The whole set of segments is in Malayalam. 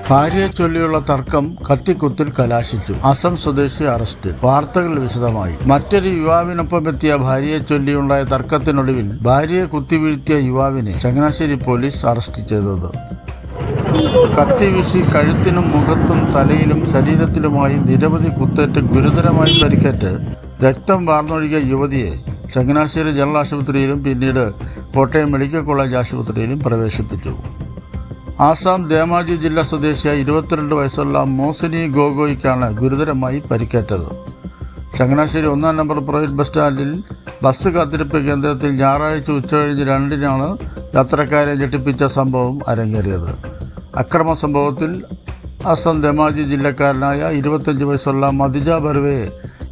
ഭാര്യയെ ചൊല്ലിയുള്ള തർക്കം കത്തിക്കുത്തിൽ കലാശിച്ചു. അസം സ്വദേശി അറസ്റ്റ്. വാർത്തകൾ വിശദമായി. മറ്റൊരു യുവാവിനൊപ്പം എത്തിയ ഭാര്യയെ ചൊല്ലിയുണ്ടായ തർക്കത്തിനൊടുവിൽ ഭാര്യയെ കുത്തിവീഴ്ത്തിയ യുവാവിനെ ചങ്ങനാശ്ശേരി പോലീസ് അറസ്റ്റ് ചെയ്തത്. കത്തിവീശി കഴുത്തിനും മുഖത്തും തലയിലും ശരീരത്തിലുമായി നിരവധി കുത്തേറ്റ് ഗുരുതരമായി പരിക്കേറ്റ് രക്തം വാർന്നൊഴുകിയ യുവതിയെ ചങ്ങനാശ്ശേരി ജനറൽ ആശുപത്രിയിലും പിന്നീട് കോട്ടയം മെഡിക്കൽ കോളേജ് ആശുപത്രിയിലും പ്രവേശിപ്പിച്ചു. ആസാം ധേമാജി ജില്ലാ സ്വദേശിയായ 22 വയസ്സുള്ള മോസിനി ഗോഗോയ്ക്കാണ് ഗുരുതരമായി പരിക്കേറ്റത്. ചങ്ങനാശ്ശേരി 1-ാം നമ്പർ പ്രൈവറ്റ് ബസ് സ്റ്റാൻഡിൽ ബസ് കാത്തിരിപ്പ് കേന്ദ്രത്തിൽ ഞായറാഴ്ച ഉച്ചകഴിഞ്ഞ് 2-നാണ് യാത്രക്കാരെ ഞെട്ടിപ്പിച്ച സംഭവം അരങ്ങേറിയത്. അക്രമ സംഭവത്തിൽ ആസാം ധേമാജി ജില്ലക്കാരനായ 25 വയസ്സുള്ള മതിജ ബർവയെ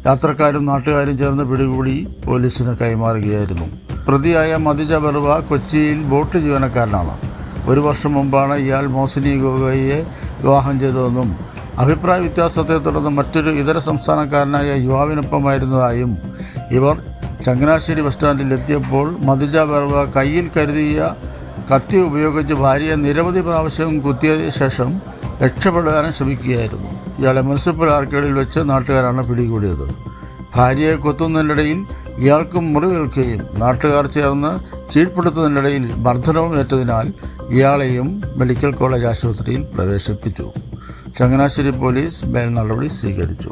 യാത്രക്കാരും നാട്ടുകാരും ചേർന്ന് പിടികൂടി പോലീസിന് കൈമാറുകയായിരുന്നു. പ്രതിയായ മതിജ ബർവ കൊച്ചിയിൽ ബോട്ട് ജീവനക്കാരനാണ്. 1 വർഷം മുമ്പാണ് ഇയാൾ മോസിനി ഗോഗോയെ വിവാഹം ചെയ്തതെന്നും അഭിപ്രായ വ്യത്യാസത്തെ തുടർന്ന് മറ്റൊരു ഇതര സംസ്ഥാനക്കാരനായ യുവാവിനൊപ്പമായിരുന്നതായും ഇവർ ചങ്ങനാശ്ശേരി ബസ് സ്റ്റാൻഡിൽ എത്തിയപ്പോൾ മതിജ ബർവ കയ്യിൽ കരുതിയ കത്തി ഉപയോഗിച്ച് ഭാര്യയെ നിരവധി പ്രാവശ്യം കുത്തിയതിനു ശേഷം രക്ഷപ്പെടാനും ശ്രമിക്കുകയായിരുന്നു. ഇയാളെ മുനിസിപ്പൽ ആർക്കേഡിൽ വെച്ച് നാട്ടുകാരാണ് പിടികൂടിയത്. ഭാര്യയെ കൊത്തുന്നതിനിടയിൽ ഇയാൾക്കും മുറിവേൽക്കുകയും നാട്ടുകാർ ചേർന്ന് കീഴ്പ്പെടുത്തുന്നതിനിടയിൽ മർദ്ദനവും ഏറ്റതിനാൽ ഇയാളെയും മെഡിക്കൽ കോളേജ് ആശുപത്രിയിൽ പ്രവേശിപ്പിച്ചു. ചങ്ങനാശ്ശേരി പോലീസ് മേൽ നടപടി സ്വീകരിച്ചു.